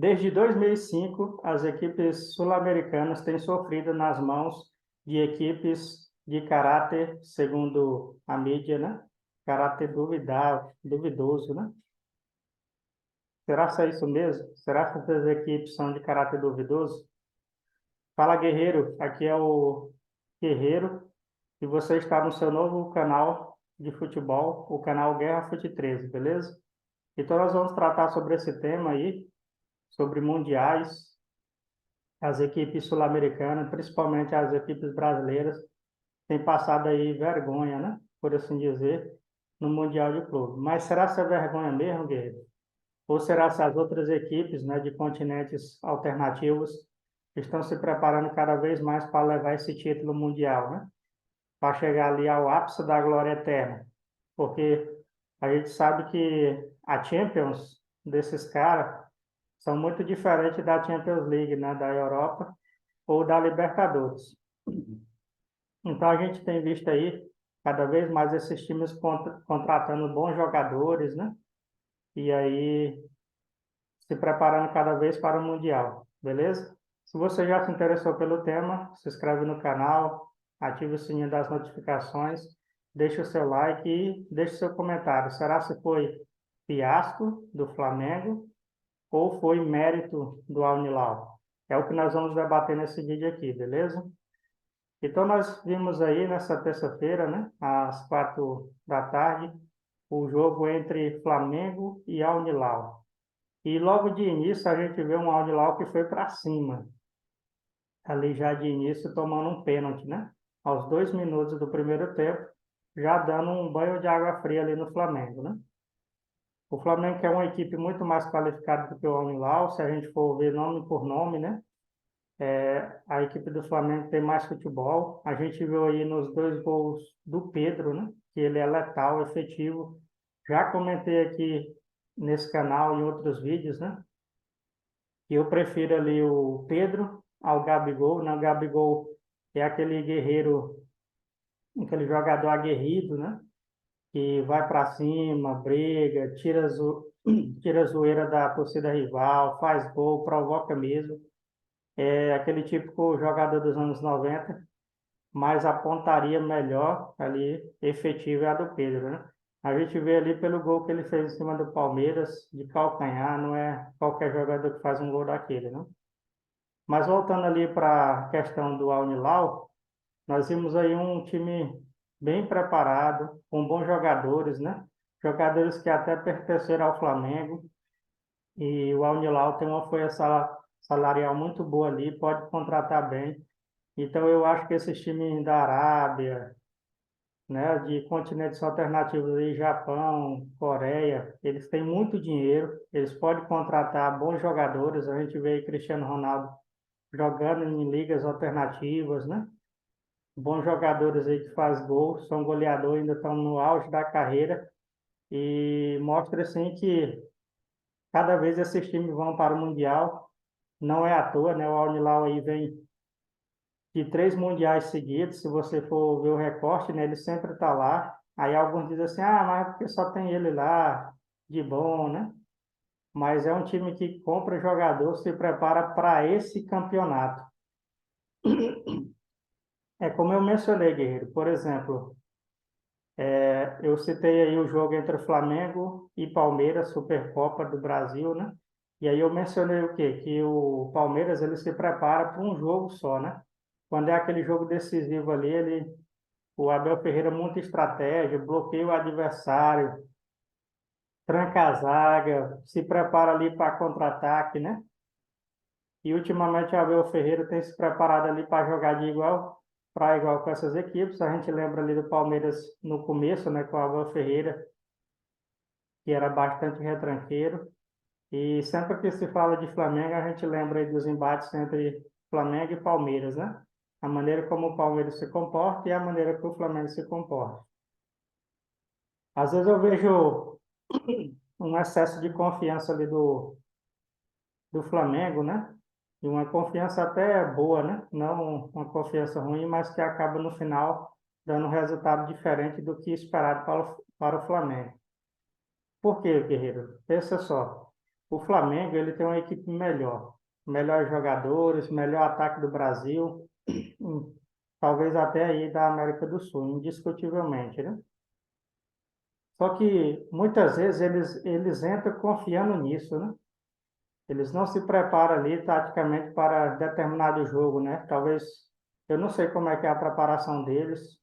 Desde 2005, as equipes sul-americanas têm sofrido nas mãos de equipes de caráter, segundo a mídia, né? Caráter duvidoso, né? Será que é isso mesmo? Será que essas equipes são de caráter duvidoso? Fala, guerreiro. Aqui é o Guerreiro e você está no seu novo canal de futebol, o canal Guerra Fute 13, beleza? Então nós vamos tratar sobre esse tema aí, sobre mundiais, as equipes sul-americanas, principalmente as equipes brasileiras, têm passado aí vergonha, né? Por assim dizer, no Mundial de Clube. Mas será que é vergonha mesmo, guerreiro? Ou será que as outras equipes, né, de continentes alternativos estão se preparando cada vez mais para levar esse título mundial, né? Para chegar ali ao ápice da glória eterna? Porque a gente sabe que a Champions desses caras são muito diferentes da Champions League, né, da Europa ou da Libertadores. Então a gente tem visto aí cada vez mais esses times contratando bons jogadores, né? E aí se preparando cada vez para o Mundial, beleza? Se você já se interessou pelo tema, se inscreve no canal, ative o sininho das notificações, deixe o seu like e deixe seu comentário. Será se foi fiasco do Flamengo ou foi mérito do Al Hilal? É o que nós vamos debater nesse vídeo aqui, beleza? Então, nós vimos aí nessa terça-feira, né, às 4 da tarde, o jogo entre Flamengo e Al Hilal. E logo de início a gente vê um Al Hilal que foi para cima, ali já de início tomando um pênalti, né? Aos 2 minutos do primeiro tempo, já dando um banho de água fria ali no Flamengo, né? O Flamengo é uma equipe muito mais qualificada do que o Al Hilal, se a gente for ver nome por nome, né? A equipe do Flamengo tem mais futebol. A gente viu aí nos 2 gols do Pedro, né? Que ele é letal, efetivo. Já comentei aqui nesse canal e em outros vídeos, né? Que eu prefiro ali o Pedro ao Gabigol, né? O Gabigol é aquele guerreiro, aquele jogador aguerrido, né? Que vai para cima, briga, tira a zoeira da torcida rival, faz gol, provoca mesmo. É aquele típico jogador dos anos 90, mas a pontaria melhor ali, efetiva, é a do Pedro, né? A gente vê ali pelo gol que ele fez em cima do Palmeiras, de calcanhar, não é qualquer jogador que faz um gol daquele, né? Mas voltando ali para a questão do Al Hilal, nós vimos aí um time bem preparado, com bons jogadores, né? Jogadores que até pertenceram ao Flamengo, e o Al Hilal tem uma folha salarial muito boa ali, pode contratar bem. Então eu acho que esses times da Arábia, né, de continentes alternativos aí, Japão, Coreia, eles têm muito dinheiro, eles podem contratar bons jogadores. A gente vê aí Cristiano Ronaldo jogando em ligas alternativas, né? Bons jogadores aí que faz gol, são goleador, ainda estão no auge da carreira e mostra assim que cada vez esses times vão para o Mundial, não é à toa, né? O Al Hilal aí vem de 3 mundiais seguidos. Se você for ver o recorte, né, ele sempre está lá. Aí alguns dizem assim, ah, mas é porque só tem ele lá, de bom, né? Mas é um time que compra jogador, se prepara para esse campeonato. É como eu mencionei, Guerreiro, por exemplo, eu citei aí o jogo entre Flamengo e Palmeiras, Supercopa do Brasil, né? E aí eu mencionei o quê? Que o Palmeiras ele se prepara para um jogo só, né? Quando é aquele jogo decisivo ali, o Abel Ferreira monta estratégia, bloqueia o adversário, tranca a zaga, se prepara ali para contra-ataque, né? E ultimamente o Abel Ferreira tem se preparado ali para jogar de igual para igual com essas equipes. A gente lembra ali do Palmeiras no começo, né, com o Abel Ferreira, que era bastante retranqueiro. E sempre que se fala de Flamengo, a gente lembra aí dos embates entre Flamengo e Palmeiras, né? A maneira como o Palmeiras se comporta e a maneira que o Flamengo se comporta. Às vezes eu vejo um excesso de confiança ali do Flamengo, né? E uma confiança até boa, né? Não uma confiança ruim, mas que acaba no final dando um resultado diferente do que esperado para o Flamengo. Por quê, Guerreiro? Pensa só. O Flamengo, ele tem uma equipe melhor. Melhores jogadores, melhor ataque do Brasil, talvez até aí da América do Sul, indiscutivelmente, né? Só que muitas vezes eles entram confiando nisso, né? Eles não se preparam ali taticamente para determinado jogo, né? Talvez, eu não sei como é que é a preparação deles,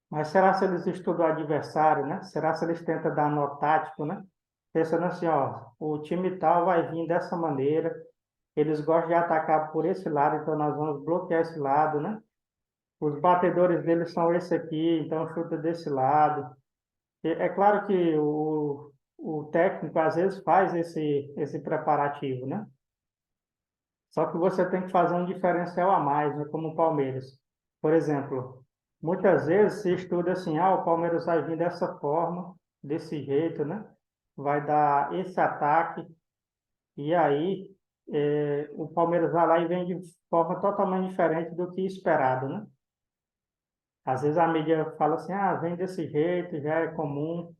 mas será se eles estudam o adversário, né? Será se eles tentam dar nó tático, né? Pensando assim, ó, o time tal vai vir dessa maneira, eles gostam de atacar por esse lado, então nós vamos bloquear esse lado, né? Os batedores deles são esse aqui, então chuta desse lado. É claro que o técnico às vezes faz esse preparativo, né? Só que você tem que fazer um diferencial a mais, né? Como o Palmeiras. Por exemplo, muitas vezes se estuda assim, o Palmeiras vai vir dessa forma, desse jeito, né? Vai dar esse ataque, e aí o Palmeiras vai lá e vem de forma totalmente diferente do que esperado, né? Às vezes a mídia fala assim, vem desse jeito, já é comum,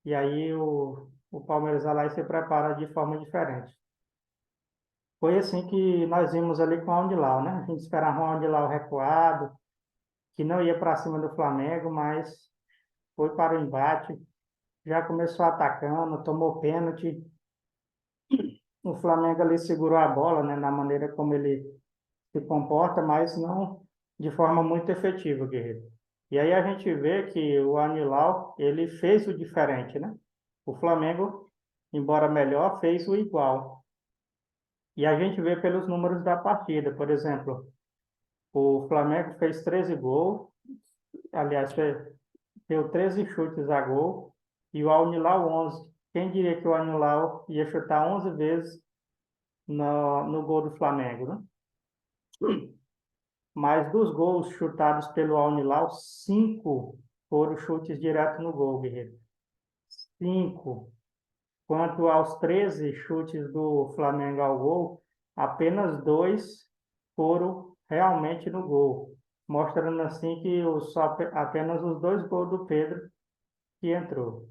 e aí o Palmeiras vai lá e se prepara de forma diferente. Foi assim que nós vimos ali com o Al-Hilal, né? A gente esperava um Al-Hilal recuado, que não ia para cima do Flamengo, mas foi para o embate, já começou atacando, tomou pênalti. O Flamengo ali segurou a bola, né? Na maneira como ele se comporta, mas não de forma muito efetiva, Guerreiro. E aí a gente vê que o Al-Hilal, ele fez o diferente, né? O Flamengo, embora melhor, fez o igual. E a gente vê pelos números da partida, por exemplo, o Flamengo fez 13 gols, aliás, deu 13 chutes a gol, e o Al-Hilal 11. Quem diria que o Al-Hilal ia chutar 11 vezes no gol do Flamengo, né? Mas dos gols chutados pelo Al-Hilal, 5 foram chutes direto no gol, Guerreiro. 5. Quanto aos 13 chutes do Flamengo ao gol, apenas 2 foram realmente no gol, mostrando assim que apenas os 2 gols do Pedro que entrou.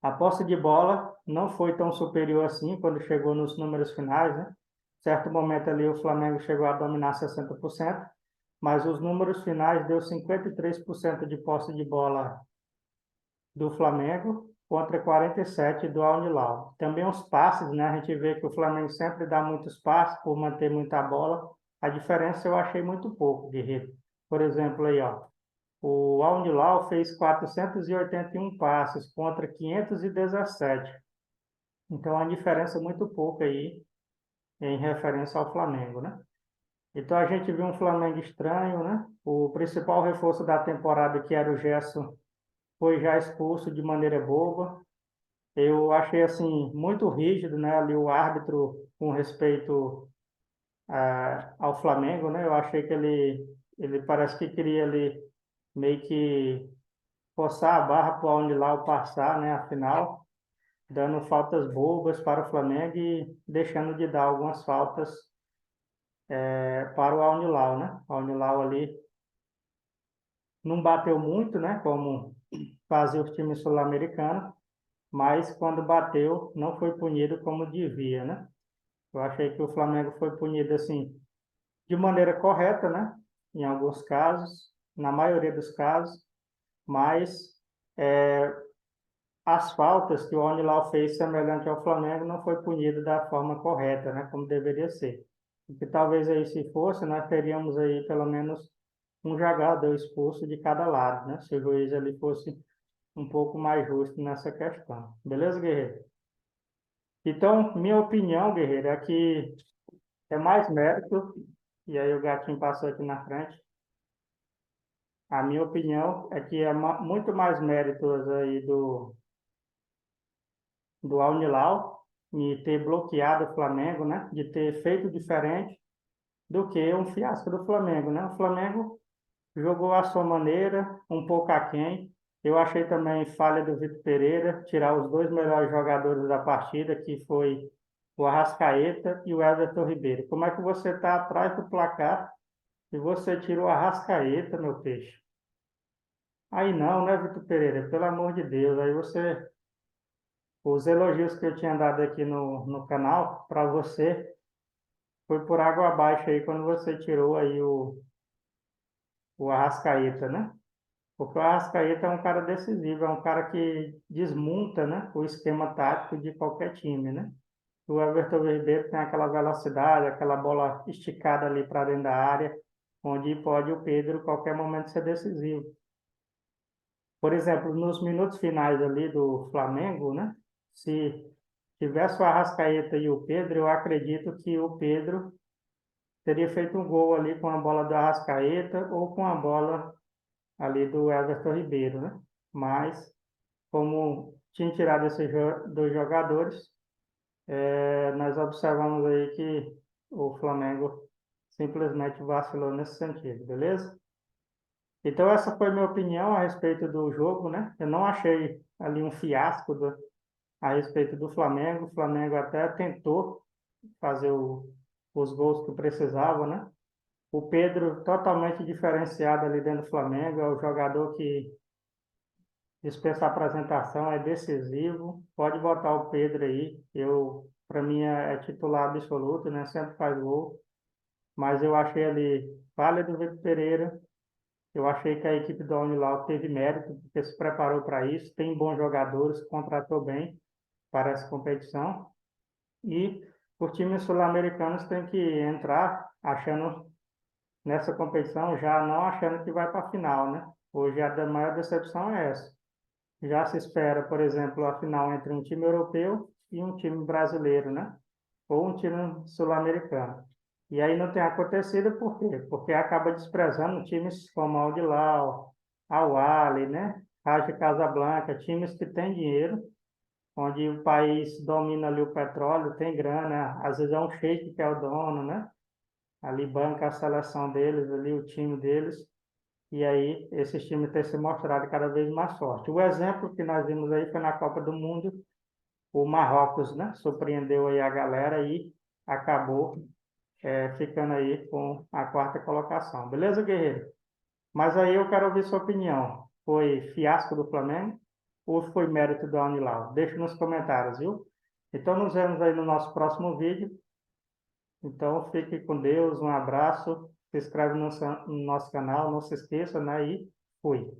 A posse de bola não foi tão superior assim quando chegou nos números finais, né? Certo momento ali o Flamengo chegou a dominar 60%, mas os números finais deu 53% de posse de bola do Flamengo contra 47 do Al-Hilal. Também os passes, né? A gente vê que o Flamengo sempre dá muitos passes por manter muita bola. A diferença eu achei muito pouco, Guerreiro. Por exemplo, aí, ó, o Al-Hilal fez 481 passes contra 517. Então, a diferença é muito pouca aí em referência ao Flamengo, né? Então, a gente viu um Flamengo estranho, né? O principal reforço da temporada, que era o Gerson, foi já expulso de maneira boba. Eu achei assim muito rígido, né, ali o árbitro com respeito ao Flamengo, né? Eu achei que ele parece que queria ali meio que forçar a barra para o Al-Hilal passar, né, a final, dando faltas bobas para o Flamengo e deixando de dar algumas faltas para o Al-Hilal, né? O Al-Hilal ali não bateu muito, né, como fazia os times sul-americanos, mas quando bateu não foi punido como devia, né? Eu achei que o Flamengo foi punido assim de maneira correta, né? Em alguns casos, na maioria dos casos, mas é, as faltas que o Onilau fez semelhante ao Flamengo não foi punido da forma correta, né? Como deveria ser. Porque talvez aí se fosse, nós teríamos aí pelo menos um jogador expulso de cada lado, né? Se o juiz ali fosse um pouco mais justo nessa questão. Beleza, Guerreiro? Então, minha opinião, Guerreiro, é que é mais mérito, e aí o gatinho passou aqui na frente. A minha opinião é que é muito mais méritos aí do Al-Hilal em ter bloqueado o Flamengo, né? De ter feito diferente do que um fiasco do Flamengo, né? O Flamengo jogou à sua maneira, um pouco aquém. Eu achei também falha do Vitor Pereira, tirar os 2 melhores jogadores da partida, que foi o Arrascaeta e o Everton Ribeiro. Como é que você está atrás do placar e você tira o Arrascaeta, meu peixe? Aí não, né, Vitor Pereira? Pelo amor de Deus. Aí você Os elogios que eu tinha dado aqui no canal para você foi por água abaixo aí quando você tirou aí o Arrascaeta, né? Porque o Arrascaeta é um cara decisivo, é um cara que desmonta, né, o esquema tático de qualquer time, né? O Everton Ribeiro tem aquela velocidade, aquela bola esticada ali para dentro da área, onde pode o Pedro, a qualquer momento, ser decisivo. Por exemplo, nos minutos finais ali do Flamengo, né? Se tivesse o Arrascaeta e o Pedro, eu acredito que o Pedro teria feito um gol ali com a bola do Arrascaeta ou com a bola ali do Everton Ribeiro, né? Mas, como tinha tirado esses dois jogadores, nós observamos aí que o Flamengo simplesmente vacilou nesse sentido, beleza? Então, essa foi minha opinião a respeito do jogo, né? Eu não achei ali um fiasco a respeito do Flamengo. O Flamengo até tentou fazer os gols que precisava, né? O Pedro totalmente diferenciado ali dentro do Flamengo, é o jogador que dispensa apresentação, é decisivo. Pode botar o Pedro aí. Para mim, é titular absoluto, né? Sempre faz gol. Mas eu achei ali falha do Vitor Pereira. Eu achei que a equipe do Al teve mérito, porque se preparou para isso. Tem bons jogadores, contratou bem para essa competição. E os times sul-americanos têm que entrar achando nessa competição, já não achando que vai para a final, né? Hoje a maior decepção é essa. Já se espera, por exemplo, a final entre um time europeu e um time brasileiro, né? Ou um time sul-americano. E aí não tem acontecido por quê? Porque acaba desprezando times como Al Hilal, Al Ahly, né? Raja Casablanca, times que têm dinheiro, onde o país domina ali o petróleo, tem grana, às vezes é um sheik que é o dono, né? Ali banca a seleção deles, ali o time deles, e aí esses times têm se mostrado cada vez mais fortes. O exemplo que nós vimos aí foi na Copa do Mundo, o Marrocos, né? Surpreendeu aí a galera e acabou ficando aí com a quarta colocação. Beleza, guerreiro? Mas aí eu quero ouvir sua opinião. Foi fiasco do Flamengo ou foi mérito do Al-Hilal? Deixa nos comentários, viu? Então nos vemos aí no nosso próximo vídeo. Então fique com Deus, um abraço, se inscreve no nosso canal, não se esqueça, né? E fui.